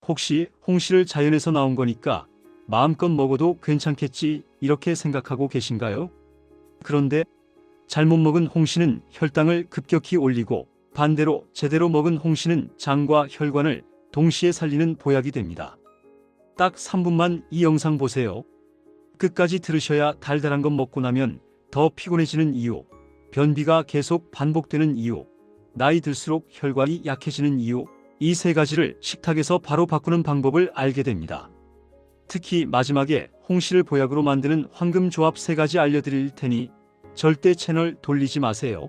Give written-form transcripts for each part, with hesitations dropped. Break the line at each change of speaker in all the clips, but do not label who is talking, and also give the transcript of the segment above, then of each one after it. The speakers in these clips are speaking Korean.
혹시 홍시를 자연에서 나온 거니까 마음껏 먹어도 괜찮겠지 이렇게 생각하고 계신가요? 그런데 잘못 먹은 홍시는 혈당을 급격히 올리고 반대로 제대로 먹은 홍시는 장과 혈관을 동시에 살리는 보약이 됩니다. 딱 3분만 이 영상 보세요. 끝까지 들으셔야 달달한 것 먹고 나면 더 피곤해지는 이유, 변비가 계속 반복되는 이유, 나이 들수록 혈관이 약해지는 이유, 이 세 가지를 식탁에서 바로 바꾸는 방법을 알게 됩니다. 특히 마지막에 홍시를 보약으로 만드는 황금조합 3가지 알려드릴 테니 절대 채널 돌리지 마세요.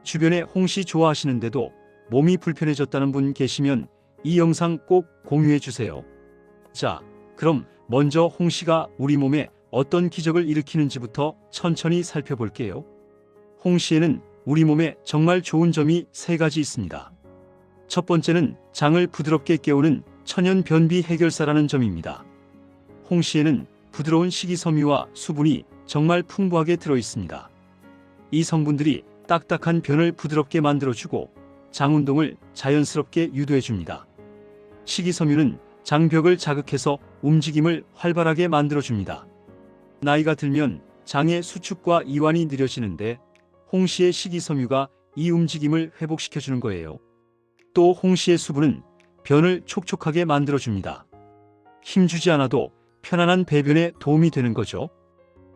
주변에 홍시 좋아하시는데도 몸이 불편해졌다는 분 계시면 이 영상 꼭 공유해 주세요. 자, 그럼 먼저 홍시가 우리 몸에 어떤 기적을 일으키는지부터 천천히 살펴볼게요. 홍시에는 우리 몸에 정말 좋은 점이 3가지 있습니다. 첫 번째는 장을 부드럽게 깨우는 천연 변비 해결사라는 점입니다. 홍시에는 부드러운 식이섬유와 수분이 정말 풍부하게 들어 있습니다. 이 성분들이 딱딱한 변을 부드럽게 만들어주고 장 운동을 자연스럽게 유도해줍니다. 식이섬유는 장벽을 자극해서 움직임을 활발하게 만들어줍니다. 나이가 들면 장의 수축과 이완이 느려지는데 홍시의 식이섬유가 이 움직임을 회복시켜주는 거예요. 또 홍시의 수분은 변을 촉촉하게 만들어줍니다. 힘주지 않아도 편안한 배변에 도움이 되는 거죠.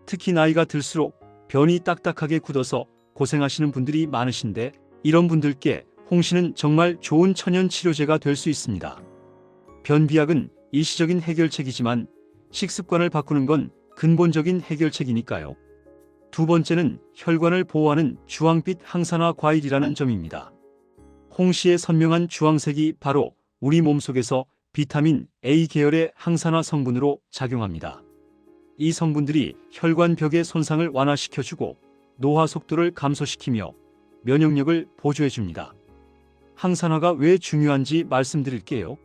특히 나이가 들수록 변이 딱딱하게 굳어서 고생하시는 분들이 많으신데 이런 분들께 홍시는 정말 좋은 천연 치료제가 될 수 있습니다. 변비약은 일시적인 해결책이지만 식습관을 바꾸는 건 근본적인 해결책이니까요. 두 번째는 혈관을 보호하는 주황빛 항산화 과일이라는 점입니다. 홍시의 선명한 주황색이 바로 우리 몸속에서 비타민 A 계열의 항산화 성분으로 작용합니다. 이 성분들이 혈관벽의 손상을 완화시켜주고 노화 속도를 감소시키며 면역력을 보조해줍니다. 항산화가 왜 중요한지 말씀드릴게요.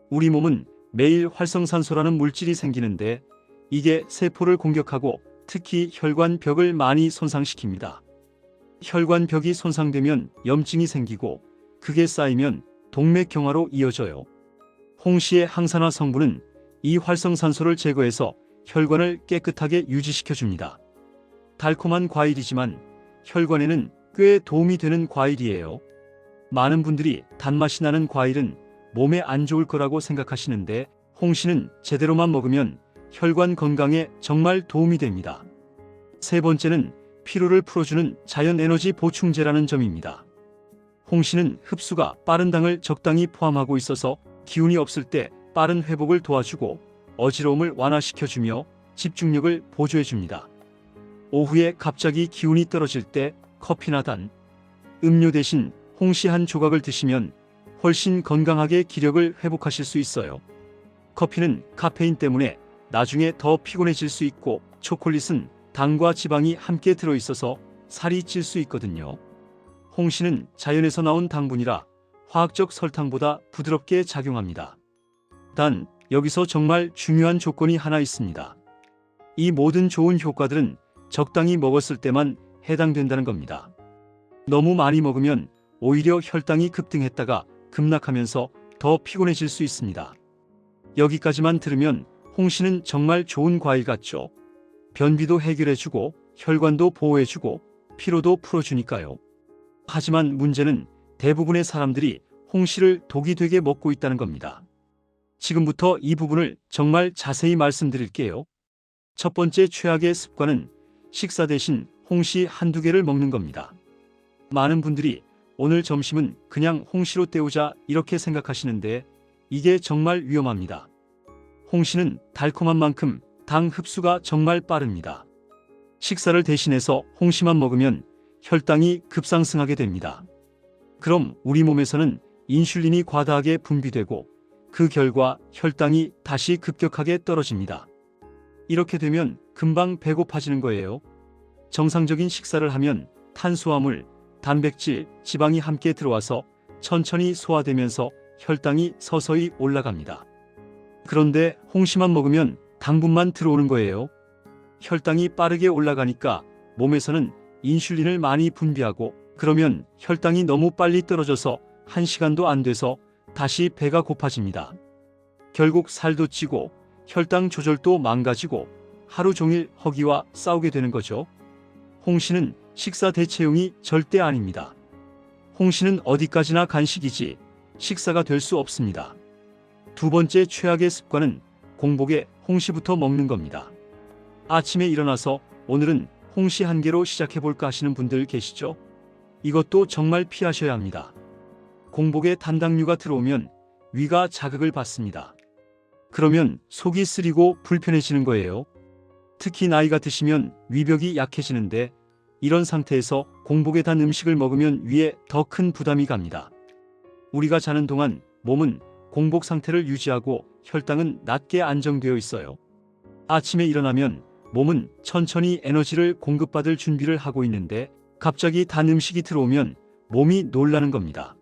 우리 몸은 매일 활성산소라는 물질이 생기는데 이게 세포를 공격하고 특히 혈관벽을 많이 손상시킵니다. 혈관벽이 손상되면 염증이 생기고 그게 쌓이면 동맥경화로 이어져요. 홍시의 항산화 성분은 이 활성산소를 제거해서 혈관을 깨끗하게 유지시켜줍니다. 달콤한 과일이지만 혈관에는 꽤 도움이 되는 과일이에요. 많은 분들이 단맛이 나는 과일은 몸에 안 좋을 거라고 생각하시는데 홍시는 제대로만 먹으면 혈관 건강에 정말 도움이 됩니다. 세 번째는 피로를 풀어주는 자연 에너지 보충제라는 점입니다. 홍시는 흡수가 빠른 당을 적당히 포함하고 있어서 기운이 없을 때 빠른 회복을 도와주고 어지러움을 완화시켜주며 집중력을 보조해줍니다. 오후에 갑자기 기운이 떨어질 때 커피나 단, 음료 대신 홍시 한 조각을 드시면 훨씬 건강하게 기력을 회복하실 수 있어요. 커피는 카페인 때문에 나중에 더 피곤해질 수 있고 초콜릿은 당과 지방이 함께 들어있어서 살이 찔 수 있거든요. 홍시는 자연에서 나온 당분이라 화학적 설탕보다 부드럽게 작용합니다. 단, 여기서 정말 중요한 조건이 하나 있습니다. 이 모든 좋은 효과들은 적당히 먹었을 때만 해당된다는 겁니다. 너무 많이 먹으면 오히려 혈당이 급등했다가 급락하면서 더 피곤해질 수 있습니다. 여기까지만 들으면 홍시는 정말 좋은 과일 같죠? 변비도 해결해주고 혈관도 보호해주고 피로도 풀어주니까요. 하지만 문제는 대부분의 사람들이 홍시를 독이 되게 먹고 있다는 겁니다. 지금부터 이 부분을 정말 자세히 말씀드릴게요. 첫 번째 최악의 습관은 식사 대신 홍시 한두 개를 먹는 겁니다. 많은 분들이 오늘 점심은 그냥 홍시로 때우자 이렇게 생각하시는데 이게 정말 위험합니다. 홍시는 달콤한 만큼 당 흡수가 정말 빠릅니다. 식사를 대신해서 홍시만 먹으면 혈당이 급상승하게 됩니다. 그럼 우리 몸에서는 인슐린이 과다하게 분비되고 그 결과 혈당이 다시 급격하게 떨어집니다. 이렇게 되면 금방 배고파지는 거예요. 정상적인 식사를 하면 탄수화물, 단백질, 지방이 함께 들어와서 천천히 소화되면서 혈당이 서서히 올라갑니다. 그런데 홍시만 먹으면 당분만 들어오는 거예요. 혈당이 빠르게 올라가니까 몸에서는 인슐린을 많이 분비하고 그러면 혈당이 너무 빨리 떨어져서 1시간도 안 돼서 다시 배가 고파집니다. 결국 살도 찌고 혈당 조절도 망가지고 하루 종일 허기와 싸우게 되는 거죠. 홍시는 식사 대체용이 절대 아닙니다. 홍시는 어디까지나 간식이지 식사가 될 수 없습니다. 두 번째 최악의 습관은 공복에 홍시부터 먹는 겁니다. 아침에 일어나서 오늘은 홍시 한 개로 시작해볼까 하시는 분들 계시죠? 이것도 정말 피하셔야 합니다. 공복에 단당류가 들어오면 위가 자극을 받습니다. 그러면 속이 쓰리고 불편해지는 거예요. 특히 나이가 드시면 위벽이 약해지는데 이런 상태에서 공복에 단 음식을 먹으면 위에 더 큰 부담이 갑니다. 우리가 자는 동안 몸은 공복 상태를 유지하고 혈당은 낮게 안정되어 있어요. 아침에 일어나면 몸은 천천히 에너지를 공급받을 준비를 하고 있는데 갑자기 단 음식이 들어오면 몸이 놀라는 겁니다.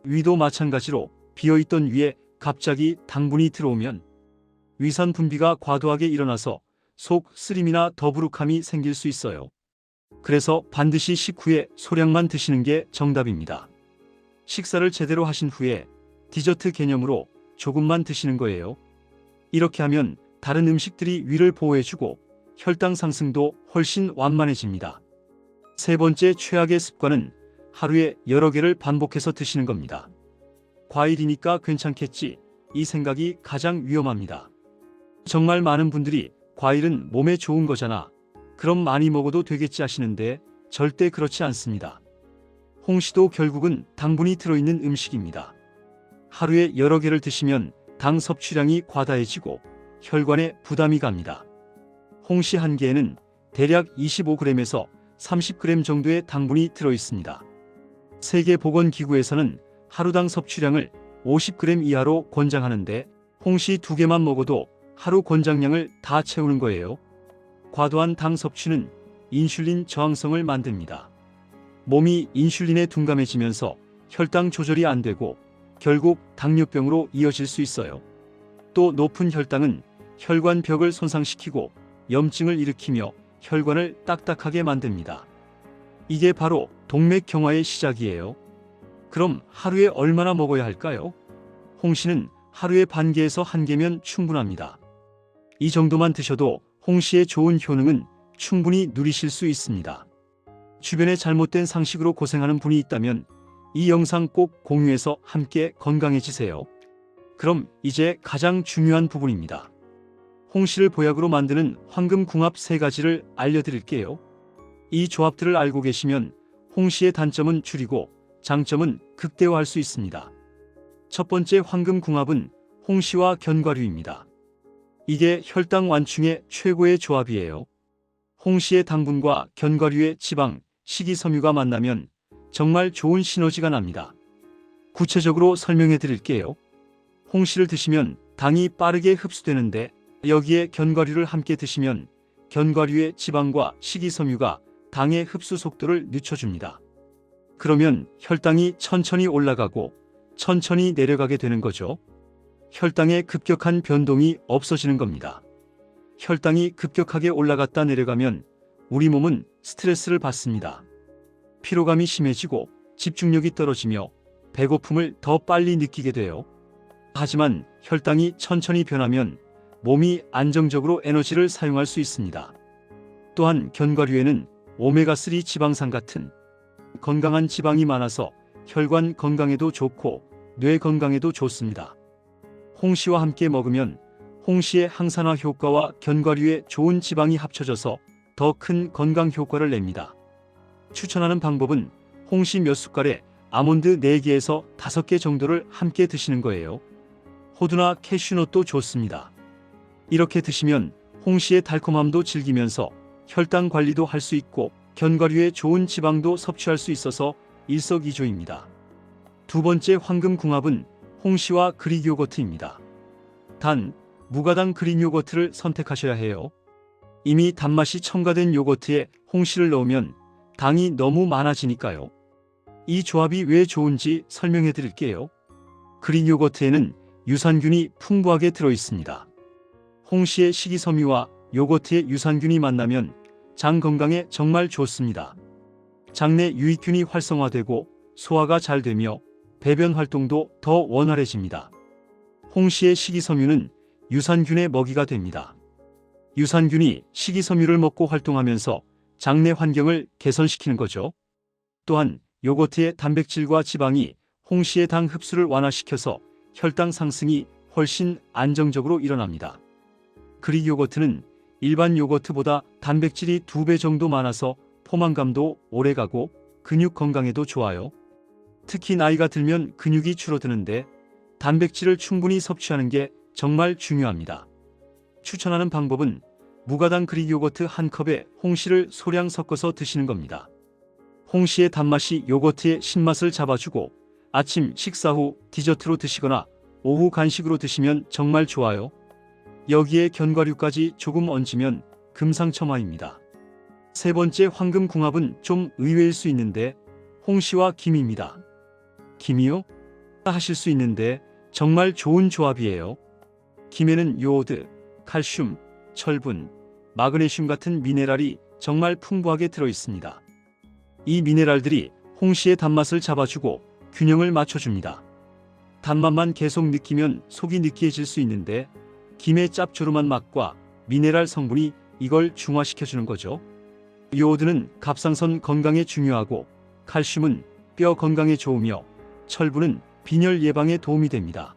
위도 마찬가지로 비어있던 위에 갑자기 당분이 들어오면 위산 분비가 과도하게 일어나서 속 쓰림이나 더부룩함이 생길 수 있어요. 그래서 반드시 식후에 소량만 드시는 게 정답입니다. 식사를 제대로 하신 후에 디저트 개념으로 조금만 드시는 거예요. 이렇게 하면 다른 음식들이 위를 보호해주고 혈당 상승도 훨씬 완만해집니다. 세 번째 최악의 습관은 하루에 여러 개를 반복해서 드시는 겁니다. 과일이니까 괜찮겠지, 이 생각이 가장 위험합니다. 정말 많은 분들이 과일은 몸에 좋은 거잖아, 그럼 많이 먹어도 되겠지 하시는데 절대 그렇지 않습니다. 홍시도 결국은 당분이 들어있는 음식입니다. 하루에 여러 개를 드시면 당 섭취량이 과다해지고 혈관에 부담이 갑니다. 홍시 한 개에는 대략 25g에서 30g 정도의 당분이 들어있습니다. 세계보건기구에서는 하루당 섭취량을 50g 이하로 권장하는데 홍시 2개만 먹어도 하루 권장량을 다 채우는 거예요. 과도한 당 섭취는 인슐린 저항성을 만듭니다. 몸이 인슐린에 둔감해지면서 혈당 조절이 안 되고 결국 당뇨병으로 이어질 수 있어요. 또 높은 혈당은 혈관벽을 손상시키고 염증을 일으키며 혈관을 딱딱하게 만듭니다. 이게 바로 동맥경화의 시작이에요. 그럼 하루에 얼마나 먹어야 할까요? 홍시는 하루에 반 개에서 한 개면 충분합니다. 이 정도만 드셔도 홍시의 좋은 효능은 충분히 누리실 수 있습니다. 주변에 잘못된 상식으로 고생하는 분이 있다면 이 영상 꼭 공유해서 함께 건강해지세요. 그럼 이제 가장 중요한 부분입니다. 홍시를 보약으로 만드는 황금궁합 3가지를 알려드릴게요. 이 조합들을 알고 계시면 홍시의 단점은 줄이고 장점은 극대화할 수 있습니다. 첫 번째 황금궁합은 홍시와 견과류입니다. 이게 혈당 완충의 최고의 조합이에요. 홍시의 당분과 견과류의 지방, 식이섬유가 만나면 정말 좋은 시너지가 납니다. 구체적으로 설명해 드릴게요. 홍시를 드시면 당이 빠르게 흡수되는데 여기에 견과류를 함께 드시면 견과류의 지방과 식이섬유가 당의 흡수 속도를 늦춰줍니다. 그러면 혈당이 천천히 올라가고 천천히 내려가게 되는 거죠. 혈당의 급격한 변동이 없어지는 겁니다. 혈당이 급격하게 올라갔다 내려가면 우리 몸은 스트레스를 받습니다. 피로감이 심해지고 집중력이 떨어지며 배고픔을 더 빨리 느끼게 돼요. 하지만 혈당이 천천히 변하면 몸이 안정적으로 에너지를 사용할 수 있습니다. 또한 견과류에는 오메가3 지방산 같은 건강한 지방이 많아서 혈관 건강에도 좋고 뇌 건강에도 좋습니다. 홍시와 함께 먹으면 홍시의 항산화 효과와 견과류의 좋은 지방이 합쳐져서 더 큰 건강 효과를 냅니다. 추천하는 방법은 홍시 몇 숟갈에 아몬드 4개에서 5개 정도를 함께 드시는 거예요. 호두나 캐슈넛도 좋습니다. 이렇게 드시면 홍시의 달콤함도 즐기면서 혈당 관리도 할 수 있고 견과류의 좋은 지방도 섭취할 수 있어서 일석이조입니다. 두 번째 황금궁합은 홍시와 그릭 요거트입니다. 단, 무가당 그릭 요거트를 선택하셔야 해요. 이미 단맛이 첨가된 요거트에 홍시를 넣으면 당이 너무 많아지니까요. 이 조합이 왜 좋은지 설명해 드릴게요. 그릭 요거트에는 유산균이 풍부하게 들어있습니다. 홍시의 식이섬유와 요거트의 유산균이 만나면 장 건강에 정말 좋습니다. 장내 유익균이 활성화되고 소화가 잘 되며 배변 활동도 더 원활해집니다. 홍시의 식이섬유는 유산균의 먹이가 됩니다. 유산균이 식이섬유를 먹고 활동하면서 장내 환경을 개선시키는 거죠. 또한 요거트의 단백질과 지방이 홍시의 당 흡수를 완화시켜서 혈당 상승이 훨씬 안정적으로 일어납니다. 그릭 요거트는 일반 요거트보다 단백질이 2배 정도 많아서 포만감도 오래가고 근육 건강에도 좋아요. 특히 나이가 들면 근육이 줄어드는데 단백질을 충분히 섭취하는 게 정말 중요합니다. 추천하는 방법은 무가당 그릭 요거트 한 컵에 홍시를 소량 섞어서 드시는 겁니다. 홍시의 단맛이 요거트의 신맛을 잡아주고 아침 식사 후 디저트로 드시거나 오후 간식으로 드시면 정말 좋아요. 여기에 견과류까지 조금 얹으면 금상첨화입니다. 세 번째 황금궁합은 좀 의외일 수 있는데 홍시와 김입니다. 김이요? 하실 수 있는데 정말 좋은 조합이에요. 김에는 요오드, 칼슘, 철분, 마그네슘 같은 미네랄이 정말 풍부하게 들어 있습니다. 이 미네랄들이 홍시의 단맛을 잡아주고 균형을 맞춰줍니다. 단맛만 계속 느끼면 속이 느끼해질 수 있는데 김의 짭조름한 맛과 미네랄 성분이 이걸 중화시켜주는 거죠. 요오드는 갑상선 건강에 중요하고 칼슘은 뼈 건강에 좋으며 철분은 빈혈 예방에 도움이 됩니다.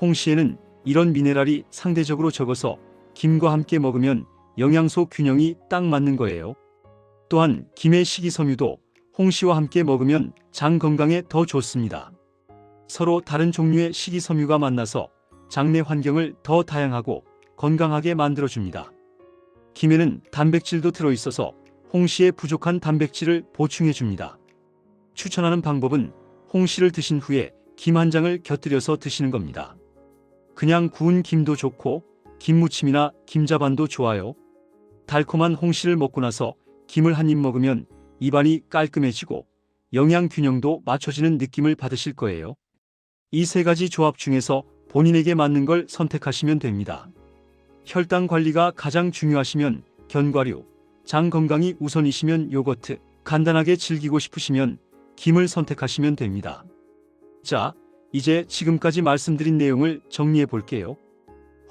홍시에는 이런 미네랄이 상대적으로 적어서 김과 함께 먹으면 영양소 균형이 딱 맞는 거예요. 또한 김의 식이섬유도 홍시와 함께 먹으면 장 건강에 더 좋습니다. 서로 다른 종류의 식이섬유가 만나서 장내 환경을 더 다양하고 건강하게 만들어줍니다. 김에는 단백질도 들어있어서 홍시의 부족한 단백질을 보충해줍니다. 추천하는 방법은 홍시를 드신 후에 김 한 장을 곁들여서 드시는 겁니다. 그냥 구운 김도 좋고 김무침이나 김자반도 좋아요. 달콤한 홍시를 먹고 나서 김을 한 입 먹으면 입안이 깔끔해지고 영양 균형도 맞춰지는 느낌을 받으실 거예요. 이 세 가지 조합 중에서 본인에게 맞는 걸 선택하시면 됩니다. 혈당 관리가 가장 중요하시면 견과류, 장 건강이 우선이시면 요거트, 간단하게 즐기고 싶으시면 김을 선택하시면 됩니다. 자, 이제 지금까지 말씀드린 내용을 정리해 볼게요.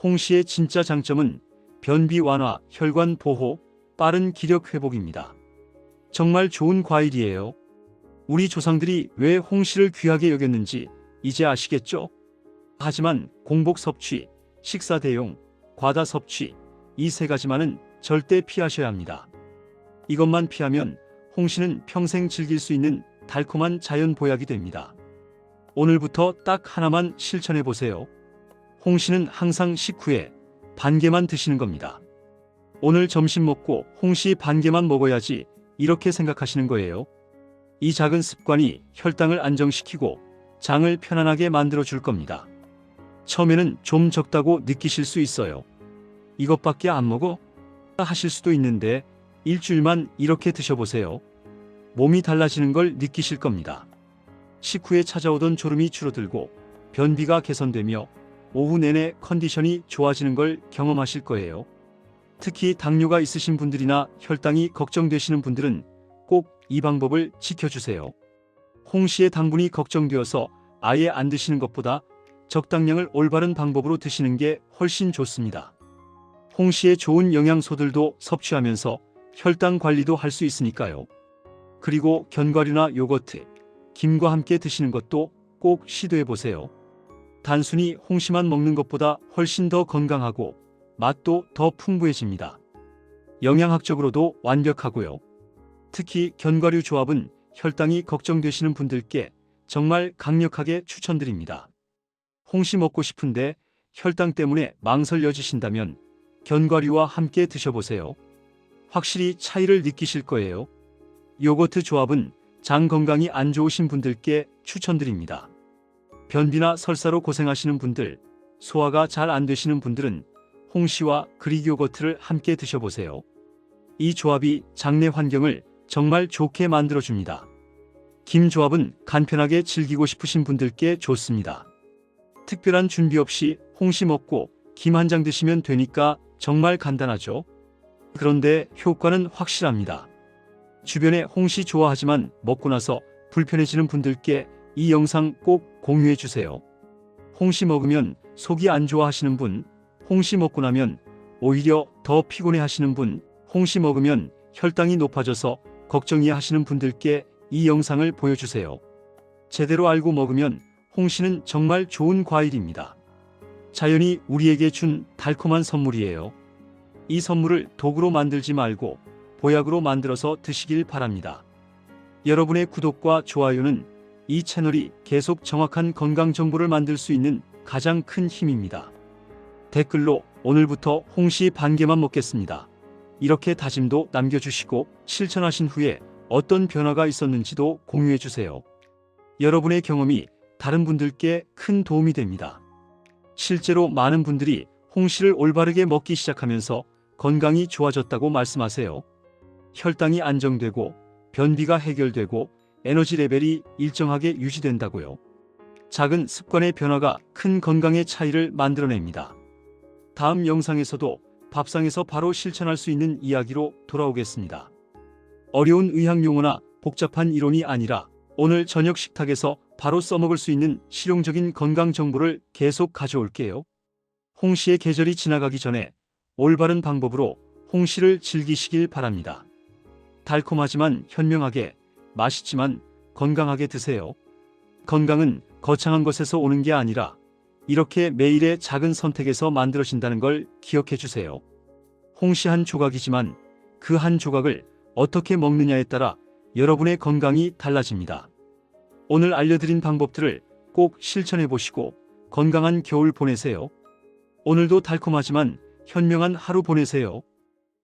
홍시의 진짜 장점은 변비 완화, 혈관 보호, 빠른 기력 회복입니다. 정말 좋은 과일이에요. 우리 조상들이 왜 홍시를 귀하게 여겼는지 이제 아시겠죠? 하지만 공복 섭취, 식사 대용, 과다 섭취, 이 세 가지만은 절대 피하셔야 합니다. 이것만 피하면 홍시는 평생 즐길 수 있는 달콤한 자연 보약이 됩니다. 오늘부터 딱 하나만 실천해 보세요. 홍시는 항상 식후에 반 개만 드시는 겁니다. 오늘 점심 먹고 홍시 반 개만 먹어야지 이렇게 생각하시는 거예요. 이 작은 습관이 혈당을 안정시키고 장을 편안하게 만들어 줄 겁니다. 처음에는 좀 적다고 느끼실 수 있어요. 이것밖에 안 먹어? 하실 수도 있는데 일주일만 이렇게 드셔보세요. 몸이 달라지는 걸 느끼실 겁니다. 식후에 찾아오던 졸음이 줄어들고 변비가 개선되며 오후 내내 컨디션이 좋아지는 걸 경험하실 거예요. 특히 당뇨가 있으신 분들이나 혈당이 걱정되시는 분들은 꼭 이 방법을 지켜주세요. 홍시의 당분이 걱정되어서 아예 안 드시는 것보다 적당량을 올바른 방법으로 드시는 게 훨씬 좋습니다. 홍시의 좋은 영양소들도 섭취하면서 혈당 관리도 할 수 있으니까요. 그리고 견과류나 요거트, 김과 함께 드시는 것도 꼭 시도해 보세요. 단순히 홍시만 먹는 것보다 훨씬 더 건강하고 맛도 더 풍부해집니다. 영양학적으로도 완벽하고요. 특히 견과류 조합은 혈당이 걱정되시는 분들께 정말 강력하게 추천드립니다. 홍시 먹고 싶은데 혈당 때문에 망설여지신다면 견과류와 함께 드셔보세요. 확실히 차이를 느끼실 거예요. 요거트 조합은 장 건강이 안 좋으신 분들께 추천드립니다. 변비나 설사로 고생하시는 분들, 소화가 잘 안 되시는 분들은 홍시와 그릭 요거트를 함께 드셔보세요. 이 조합이 장내 환경을 정말 좋게 만들어줍니다. 김 조합은 간편하게 즐기고 싶으신 분들께 좋습니다. 특별한 준비 없이 홍시 먹고 김 한 장 드시면 되니까 정말 간단하죠. 그런데 효과는 확실합니다. 주변에 홍시 좋아하지만 먹고 나서 불편해지는 분들께 이 영상 꼭 공유해 주세요. 홍시 먹으면 속이 안 좋아하시는 분, 홍시 먹고 나면 오히려 더 피곤해 하시는 분, 홍시 먹으면 혈당이 높아져서 걱정이야 하시는 분들께 이 영상을 보여주세요. 제대로 알고 먹으면 홍시는 정말 좋은 과일입니다. 자연이 우리에게 준 달콤한 선물이에요. 이 선물을 도구로 만들지 말고 보약으로 만들어서 드시길 바랍니다. 여러분의 구독과 좋아요는 이 채널이 계속 정확한 건강 정보를 만들 수 있는 가장 큰 힘입니다. 댓글로 오늘부터 홍시 반 개만 먹겠습니다. 이렇게 다짐도 남겨주시고 실천하신 후에 어떤 변화가 있었는지도 공유해주세요. 여러분의 경험이 다른 분들께 큰 도움이 됩니다. 실제로 많은 분들이 홍시를 올바르게 먹기 시작하면서 건강이 좋아졌다고 말씀하세요. 혈당이 안정되고 변비가 해결되고 에너지 레벨이 일정하게 유지된다고요. 작은 습관의 변화가 큰 건강의 차이를 만들어냅니다. 다음 영상에서도 밥상에서 바로 실천할 수 있는 이야기로 돌아오겠습니다. 어려운 의학 용어나 복잡한 이론이 아니라 오늘 저녁 식탁에서 바로 써먹을 수 있는 실용적인 건강 정보를 계속 가져올게요. 홍시의 계절이 지나가기 전에 올바른 방법으로 홍시를 즐기시길 바랍니다. 달콤하지만 현명하게, 맛있지만 건강하게 드세요. 건강은 거창한 것에서 오는 게 아니라 이렇게 매일의 작은 선택에서 만들어진다는 걸 기억해 주세요. 홍시 한 조각이지만 그 한 조각을 어떻게 먹느냐에 따라 여러분의 건강이 달라집니다. 오늘 알려드린 방법들을 꼭 실천해 보시고 건강한 겨울 보내세요. 오늘도 달콤하지만 현명한 하루 보내세요.